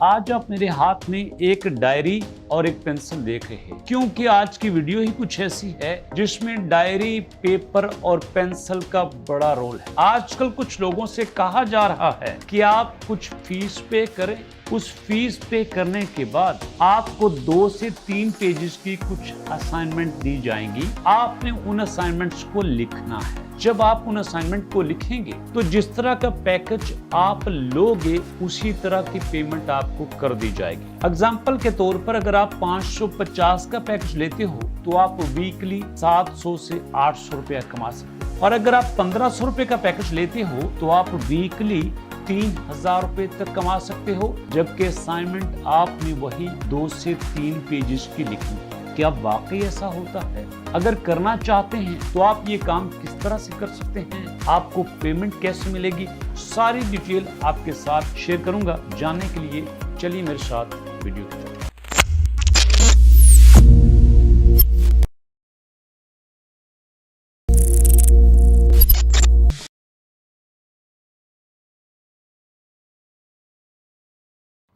आज आप मेरे हाथ में एक डायरी और एक पेंसिल देख रहे हैं, क्योंकि आज की वीडियो ही कुछ ऐसी है जिसमें डायरी, पेपर और पेंसिल का बड़ा रोल है। आजकल कुछ लोगों से कहा जा रहा है कि आप कुछ फीस पे करें, उस फीस पे करने के बाद आपको 2 से 3 पेजेस की कुछ असाइनमेंट दी जाएंगी। आपने उन असाइनमेंट्स को लिखना है। जब आप उन असाइनमेंट को लिखेंगे तो जिस तरह का पैकेज आप लोगे उसी तरह की पेमेंट आपको कर दी जाएगी। एग्जाम्पल के तौर पर अगर आप 550 का पैकेज लेते हो तो आप वीकली 700 से 800 रुपया कमा सकते हो, और अगर आप 1500 रुपए का पैकेज लेते हो तो आप वीकली 3000 रुपए तक कमा सकते हो, जबकि असाइनमेंट आपने वही 2 से 3 पेजेस की लिखनी है। क्या वाकई ऐसा होता है? अगर करना चाहते हैं तो आप ये काम किस तरह से कर सकते हैं, आपको पेमेंट कैसे मिलेगी, सारी डिटेल आपके साथ शेयर करूंगा। जानने के लिए चलिए मेरे साथ वीडियो की तरफ।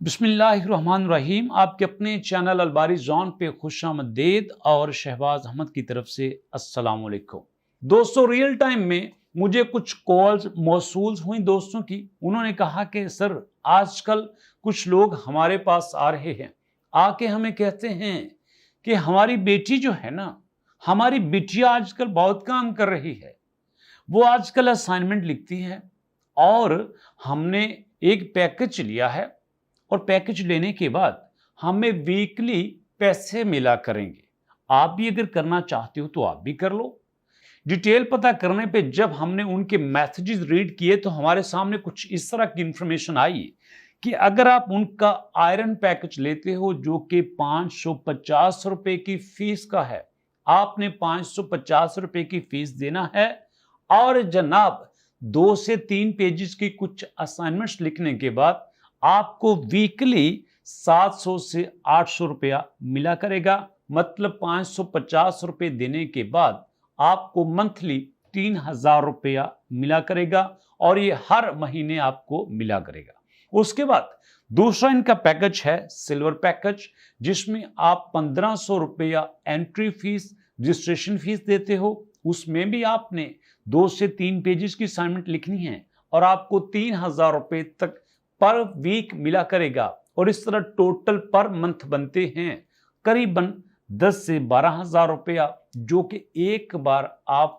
बिस्मिल्लाहिर्रहमानिर्रहीम। आपके अपने चैनल अलबारी जॉन पे खुशामदीद और शहबाज अहमद की तरफ से अस्सलाम वालेकुम। दोस्तों, रियल टाइम में मुझे कुछ कॉल्स मौसूल हुई दोस्तों की। उन्होंने कहा कि सर, आजकल कुछ लोग हमारे पास आ रहे हैं, आके हमें कहते हैं कि हमारी बेटी जो है ना, हमारी बिटिया आजकल बहुत काम कर रही है, वो आजकल असाइनमेंट लिखती है और हमने एक पैकेज लिया है और पैकेज लेने के बाद हमें वीकली पैसे मिला करेंगे। आप भी अगर करना चाहते हो तो आप भी कर लो। डिटेल पता करने पे जब हमने उनके मैसेजेस रीड किए तो हमारे सामने कुछ इस तरह की इंफॉर्मेशन आई कि अगर आप उनका आयरन पैकेज लेते हो जो कि 550 रुपए की फीस का है, आपने 550 रुपए की फीस देना है और जनाब 2 से 3 पेजेस की कुछ असाइनमेंट्स लिखने के बाद आपको वीकली 700 से 800 रुपया मिला करेगा। मतलब 550 रुपए देने के बाद आपको मंथली 3000 रुपया मिला करेगा और ये हर महीने आपको मिला करेगा। उसके बाद दूसरा इनका पैकेज है सिल्वर पैकेज, जिसमें आप 1500 रुपया एंट्री फीस, रजिस्ट्रेशन फीस देते हो। उसमें भी आपने 2 से 3 पेजेस की असाइनमेंट लिखनी है और आपको 3000 रुपए तक पर वीक मिला करेगा। और इस तरह टोटल पर मंथ बनते हैं करीबन 10 से 12,000 रुपया, जो कि एक बार आप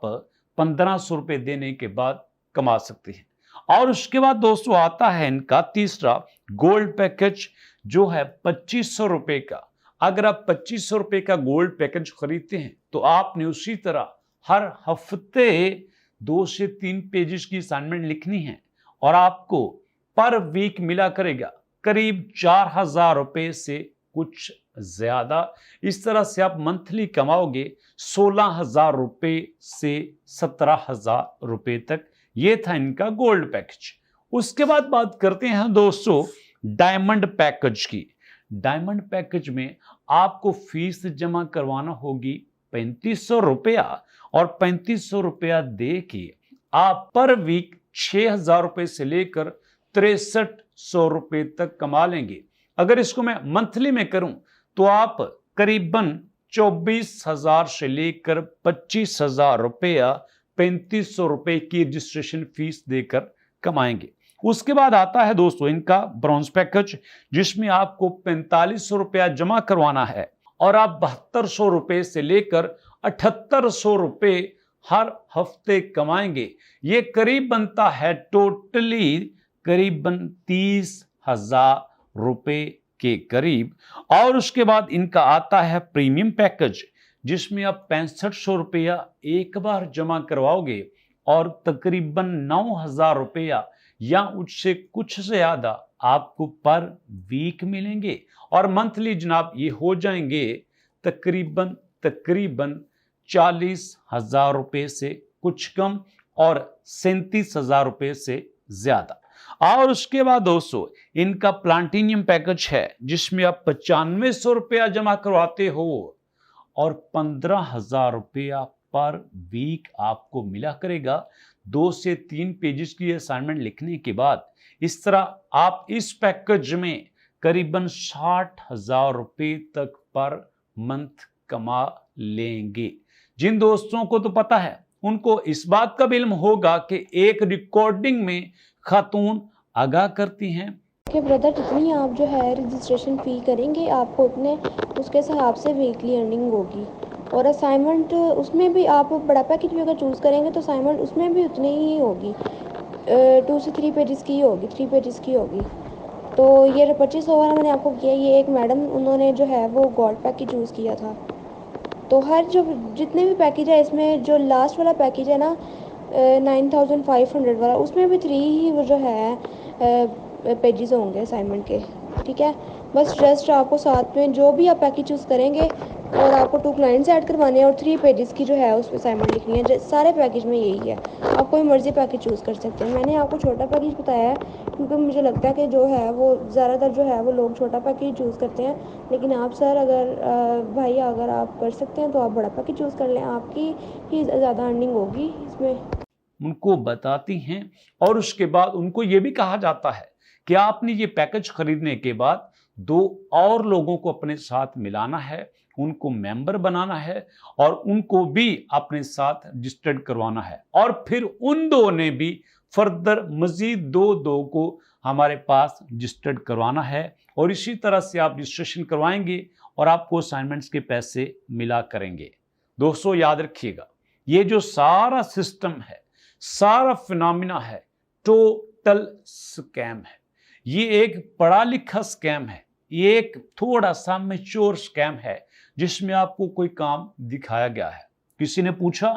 1500 रुपए देने के बाद कमा सकते हैं। और उसके बाद दोस्तों आता है इनका तीसरा गोल्ड पैकेज, जो है 2500 रुपए का। अगर आप 2500 रुपए का गोल्ड पैकेज खरीदते हैं तो आपने उसी तरह हर हफ्ते 2 से 3 पेजेस की असाइनमेंट लिखनी है और आपको पर वीक मिला करेगा करीब 4000 रुपए से कुछ ज्यादा। इस तरह से आप मंथली कमाओगे 16,000 रुपए से 17,000 रुपए तक। ये था इनका गोल्ड पैकेज। उसके बाद बात करते हैं दोस्तों डायमंड पैकेज की। डायमंड पैकेज में आपको फीस जमा करवाना होगी 3500 रुपया और 3500 रुपया दे के आप पर वीक 6000 रुपए से लेकर 6300 रुपए तक कमा लेंगे। अगर इसको मैं मंथली में करूं तो आप करीबन 24,000 से लेकर 25,000 रुपया 3500 रुपए की रजिस्ट्रेशन फीस देकर कमाएंगे। उसके बाद आता है दोस्तों इनका ब्रॉन्ज पैकेज, जिसमें आपको 4500 रुपया जमा करवाना है और आप 7200 रुपए से लेकर 7800 रुपए हर हफ्ते कमाएंगे। ये करीब बनता है टोटली करीबन 30,000 रुपए के करीब। और उसके बाद इनका आता है प्रीमियम पैकेज, जिसमें आप 6500 रुपया एक बार जमा करवाओगे और तकरीबन 9000 रुपया या उससे कुछ ज्यादा आपको पर वीक मिलेंगे। और मंथली जनाब ये हो जाएंगे तकरीबन 40,000 रुपए से कुछ कम और 37,000 रुपए से ज्यादा। और उसके बाद दोस्तों इनका प्लाटिनियम पैकेज है, जिसमें आप 9500 रुपया जमा करवाते हो और 15,000 रुपया पर वीक आपको मिला करेगा 2 से 3 पेजेस की असाइनमेंट लिखने के बाद। इस तरह आप इस पैकेज में करीबन 60,000 रुपए तक पर मंथ कमा लेंगे। जिन दोस्तों को तो पता है उनको इस बात का भी इल्म होगा कि एक रिकॉर्डिंग में खातून आगाह करती हैं कि ब्रदर जितनी आप जो है रजिस्ट्रेशन फ़ी करेंगे आपको उतने उसके हिसाब से वीकली अर्निंग होगी। और असाइनमेंट उसमें भी आप बड़ा पैकेज भी अगर चूज़ करेंगे तो असाइनमेंट उसमें भी उतनी ही होगी, 2 से 3 पेजेस की होगी, 3 पेजेस की होगी। तो ये रिपर्चेस वगैरह मैंने आपको किया, ये एक मैडम उन्होंने जो है वो गोल्ड पैकेज चूज़ किया था। तो हर जो जितने भी पैकेज है इसमें जो लास्ट वाला पैकेज है ना 9,500 वाला, उसमें भी 3 ही वो जो है पेजेस होंगे असाइनमेंट के। ठीक है, बस जस्ट आपको साथ में जो भी आप पैकेज चूज़ करेंगे और आपको 2 क्लाइंट्स ऐड करवाने हैं और 3 पेजेस की जो है उस पर असाइनमेंट लिखनी है। सारे पैकेज में यही है, आप कोई मर्ज़ी पैकेज चूज़ कर सकते हैं। मैंने आपको छोटा पैकेज बताया है क्योंकि मुझे लगता है कि जो है वो ज़्यादातर जो है वो लोग छोटा पैकेज चूज़ करते हैं, लेकिन आप सर अगर भाई अगर आप कर सकते हैं तो आप बड़ा पैकेज चूज़ कर लें, आपकी ही ज़्यादा अर्निंग होगी इसमें। उनको बताती हैं और उसके बाद उनको ये भी कहा जाता है कि आपने ये पैकेज खरीदने के बाद 2 और लोगों को अपने साथ मिलाना है, उनको मेंबर बनाना है और उनको भी अपने साथ रजिस्टर्ड करवाना है और फिर उन 2 ने भी फर्दर मजीद 2 को हमारे पास रजिस्टर्ड करवाना है और इसी तरह से आप रजिस्ट्रेशन करवाएंगे और आपको असाइनमेंट्स के पैसे मिला करेंगे। दोस्तों याद रखिएगा, ये जो सारा सिस्टम है, सारा फिनोमिना है, टोटल स्कैम है। ये एक पढ़ा लिखा स्कैम है, ये एक थोड़ा सा मैच्योर स्कैम है जिसमें आपको कोई काम दिखाया गया है। किसी ने पूछा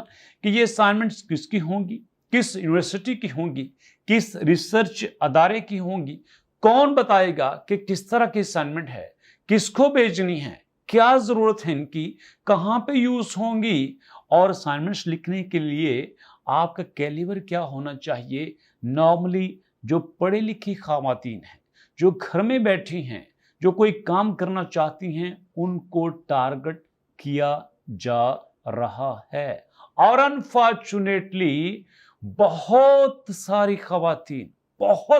कि ये असाइनमेंट्स किसकी होंगी, किस यूनिवर्सिटी की होंगी, किस रिसर्च अदारे की होंगी, कौन बताएगा कि किस तरह की असाइनमेंट है, किसको भेजनी है, क्या जरूरत है इनकी, कहां पे यूज होंगी और असाइनमेंट्स लिखने के लिए आपका कैलिबर क्या होना चाहिए। नॉर्मली जो पढ़े लिखी खवातीन हैं, जो घर में बैठी हैं, जो कोई काम करना चाहती हैं, उनको टारगेट किया जा रहा है और अनफॉर्चुनेटली बहुत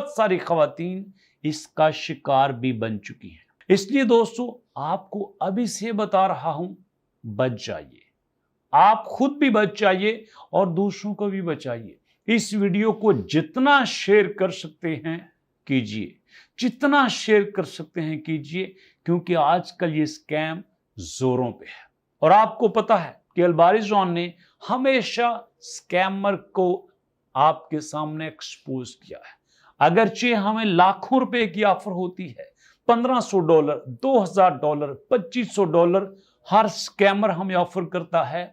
सारी खवातीन इसका शिकार भी बन चुकी हैं। इसलिए दोस्तों आपको अभी से बता रहा हूं, बच जाइए, आप खुद भी बच जाइए और दूसरों को भी बचाइए। इस वीडियो को जितना शेयर कर सकते हैं कीजिए, जितना शेयर कर सकते हैं कीजिए, क्योंकि आजकल ये स्कैम जोरों पे है और आपको पता है कि अलबारिज जॉन ने हमेशा स्कैमर को आपके सामने एक्सपोज किया है। अगरचे हमें लाखों रुपए की ऑफर होती है, $1,500, $2,000, $2,500 हर स्कैमर हमें ऑफर करता है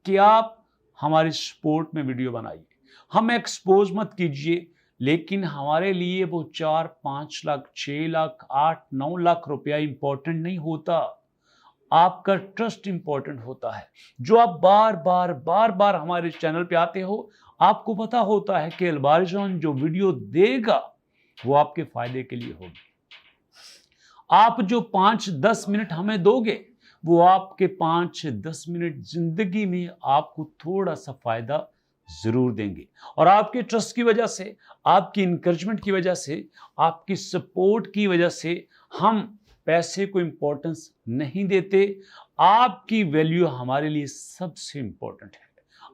कि आप हमारी सपोर्ट में वीडियो बनाइए, हमें एक्सपोज मत कीजिए। लेकिन हमारे लिए वो 4, 5 लाख, 6 लाख, 8, 9 लाख रुपया इंपॉर्टेंट नहीं होता, आपका ट्रस्ट इंपॉर्टेंट होता है। जो आप बार बार हमारे चैनल पे आते हो, आपको पता होता है कि अलबारिज जॉन जो वीडियो देगा वो आपके फायदे के लिए होगी। आप जो 5-10 मिनट हमें दोगे वो आपके 5-10 मिनट जिंदगी में आपको थोड़ा सा फायदा जरूर देंगे और आपके ट्रस्ट की वजह से, आपकी इंकरेजमेंट की वजह से, आपकी सपोर्ट की वजह से हम पैसे को इंपॉर्टेंस नहीं देते। आपकी वैल्यू हमारे लिए सबसे इंपॉर्टेंट है,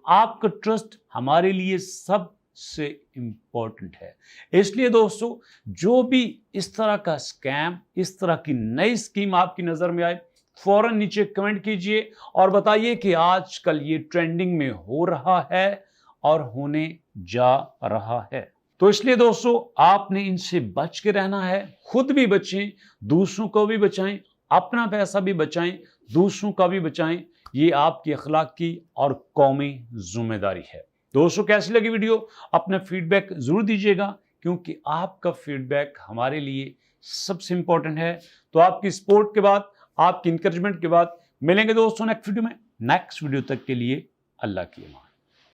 आपका ट्रस्ट हमारे लिए सबसे इंपॉर्टेंट है। इसलिए दोस्तों जो भी इस तरह का स्कैम, इस तरह की नई स्कीम आपकी नजर में आए, फौरन नीचे कमेंट कीजिए और बताइए कि आजकल ये ट्रेंडिंग में हो रहा है और होने जा रहा है। तो इसलिए दोस्तों आपने इनसे बच के रहना है, खुद भी बचें, दूसरों को भी बचाएं, अपना पैसा भी बचाएं, दूसरों का भी बचाएं। ये आपकी अखलाकी और कौमी जिम्मेदारी है। दोस्तों कैसी लगी वीडियो, अपना फीडबैक जरूर दीजिएगा, क्योंकि आपका फीडबैक हमारे लिए सबसे इंपॉर्टेंट है। तो आपकी सपोर्ट के बाद, आपकी इंकरेजमेंट के बाद मिलेंगे दोस्तों नेक्स्ट वीडियो में। नेक्स्ट वीडियो तक के लिए अल्लाह की अमान।